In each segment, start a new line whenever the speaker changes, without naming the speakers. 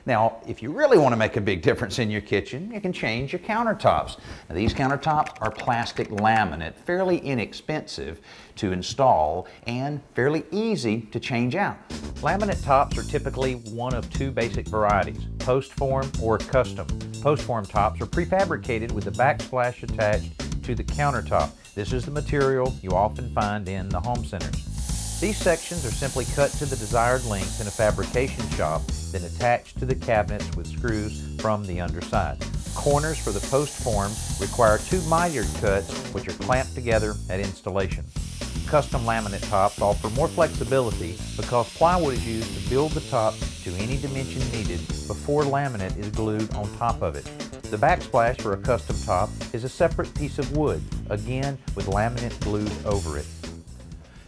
Now, if you really want to make a big difference in your kitchen, you can change your countertops. Now, these countertops are plastic laminate, fairly inexpensive to install and fairly easy to change out. Laminate tops are typically one of two basic varieties, post-form or custom. Post-form tops are prefabricated with the backsplash attached to the countertop. This is the material you often find in the home centers. These sections are simply cut to the desired length in a fabrication shop, then attached to the cabinets with screws from the underside. Corners for the post form require two miter cuts, which are clamped together at installation. Custom laminate tops offer more flexibility because plywood is used to build the top to any dimension needed before laminate is glued on top of it. The backsplash for a custom top is a separate piece of wood, again with laminate glued over it.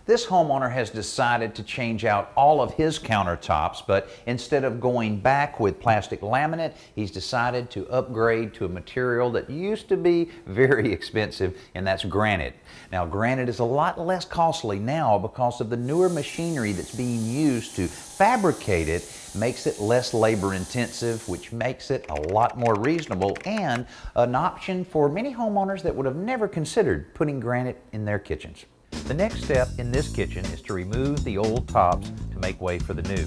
This homeowner has decided to change out all of his countertops, but instead of going back with plastic laminate, he's decided to upgrade to a material that used to be very expensive, and that's granite. Now, granite is a lot less costly now because of the newer machinery that's being used to fabricate it, makes it less labor intensive, which makes it a lot more reasonable and an option for many homeowners that would have never considered putting granite in their kitchens. The next step in this kitchen is to remove the old tops to make way for the new.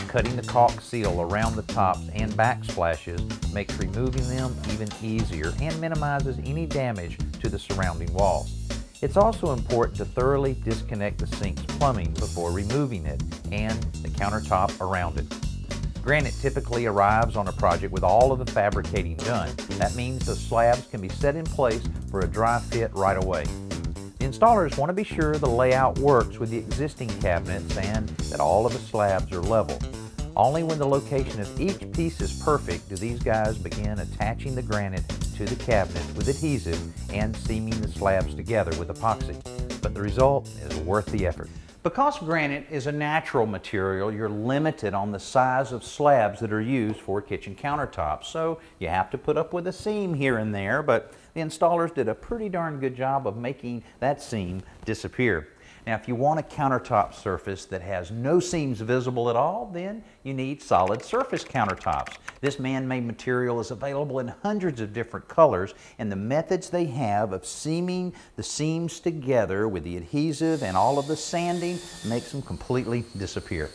Cutting the caulk seal around the tops and backsplashes makes removing them even easier and minimizes any damage to the surrounding walls. It's also important to thoroughly disconnect the sink's plumbing before removing it and the countertop around it. Granite typically arrives on a project with all of the fabricating done. That means the slabs can be set in place for a dry fit right away. The installers want to be sure the layout works with the existing cabinets and that all of the slabs are level. Only when the location of each piece is perfect do these guys begin attaching the granite to the cabinet with adhesive and seaming the slabs together with epoxy. But the result is worth the effort. Because granite is a natural material, you're limited on the size of slabs that are used for kitchen countertops. So you have to put up with a seam here and there, but the installers did a pretty darn good job of making that seam disappear. Now, if you want a countertop surface that has no seams visible at all, then you need solid surface countertops. This man-made material is available in hundreds of different colors, and the methods they have of seaming the seams together with the adhesive and all of the sanding makes them completely disappear.